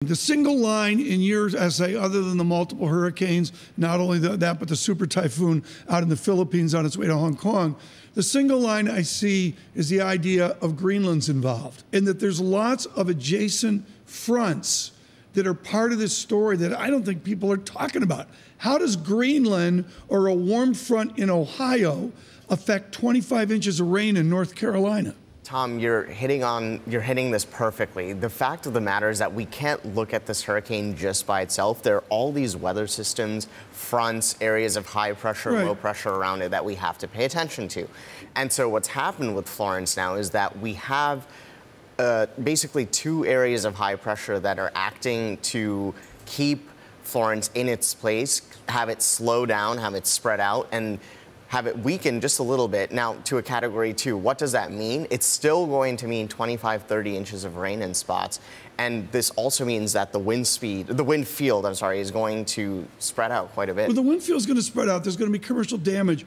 The single line in your essay, other than the multiple hurricanes, not only that, but the super typhoon out in the Philippines on its way to Hong Kong, the single line I see is the idea of Greenland's involved, and that there's lots of adjacent fronts that are part of this story that I don't think people are talking about. How does Greenland or a warm front in Ohio affect 25 inches of rain in North Carolina? Tom, you're hitting this perfectly. The fact of the matter is that we can't look at this hurricane just by itself. There are all these weather systems, fronts, areas of high pressure, low pressure around it that we have to pay attention to. And so what's happened with Florence now is that we have basically two areas of high pressure that are acting to keep Florence in its place, have it slow down, have it spread out, and have it weaken just a little bit. Now, to a Category 2, what does that mean? It's still going to mean 25, 30 inches of rain in spots. And this also means that the wind field, is going to spread out quite a bit. Well, the wind field is going to spread out. There's going to be commercial damage.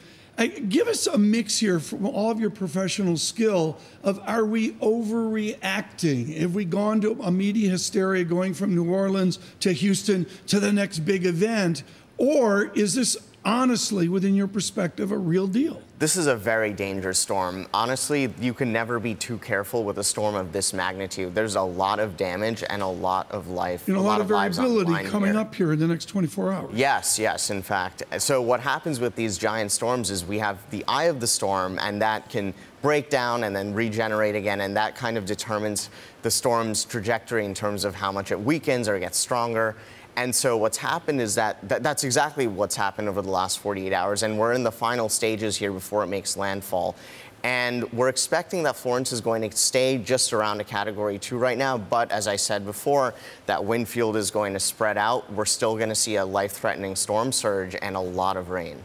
Give us a mix here from all of your professional skill of, are we overreacting? Have we gone to a media hysteria going from New Orleans to Houston to the next big event? Or is this honestly, within your perspective, a real deal? This is a very dangerous storm. Honestly, you can never be too careful with a storm of this magnitude. There's a lot of damage and a lot of life, a lot of variability coming up here in the next 24 hours. Yes, in fact. So what happens with these giant storms is we have the eye of the storm, and that can break down and then regenerate again, and that kind of determines the storm's trajectory in terms of how much it weakens or gets stronger. And so what's happened is that's exactly what's happened over the last 48 hours, and we're in the final stages here before it makes landfall. And we're expecting that Florence is going to stay just around a Category 2 right now, but as I said before, that wind field is going to spread out. We're still going to see a life-threatening storm surge and a lot of rain.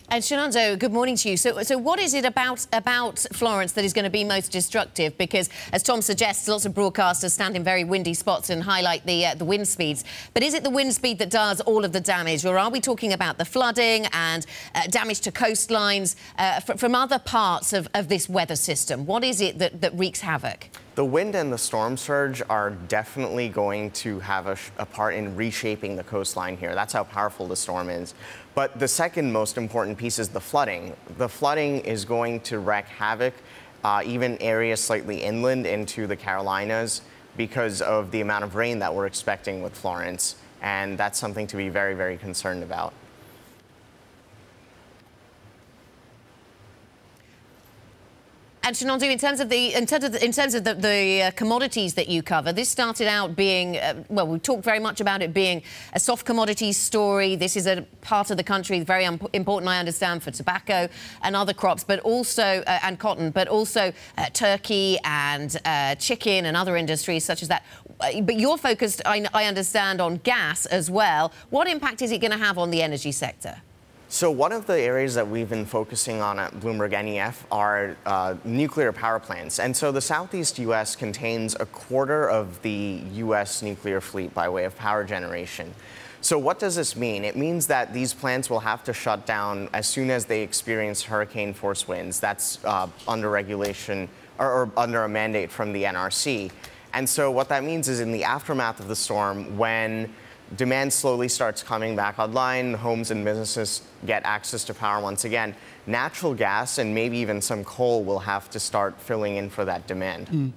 And Shunondo, good morning to you. So what is it about Florence that is going to be most destructive? Because, as Tom suggests, lots of broadcasters stand in very windy spots and highlight the wind speeds. But is it the wind speed that does all of the damage, or are we talking about the flooding and damage to coastlines from other parts of this weather system? What is it that wreaks havoc? The wind and the storm surge are definitely going to have a part in reshaping the coastline here. That's how powerful the storm is. But the second most important piece is the flooding. The flooding is going to wreak havoc, even areas slightly inland into the Carolinas, because of the amount of rain that we're expecting with Florence. And that's something to be very, very concerned about. And Shunondo, in terms of the commodities that you cover, this started out being well, we talked very much about it being a soft commodities story. This is a part of the country very important, I understand, for tobacco and other crops, but also and cotton, but also turkey and chicken and other industries such as that. But you're focused, I understand, on gas as well. What impact is it going to have on the energy sector? So one of the areas that we've been focusing on at Bloomberg NEF are nuclear power plants. And so the Southeast U.S. contains a quarter of the U.S. nuclear fleet by way of power generation. So what does this mean? It means that these plants will have to shut down as soon as they experience hurricane force winds. That's under regulation or under a mandate from the NRC. And so what that means is, in the aftermath of the storm, when demand slowly starts coming back online, homes and businesses get access to power once again, natural gas and maybe even some coal will have to start filling in for that demand.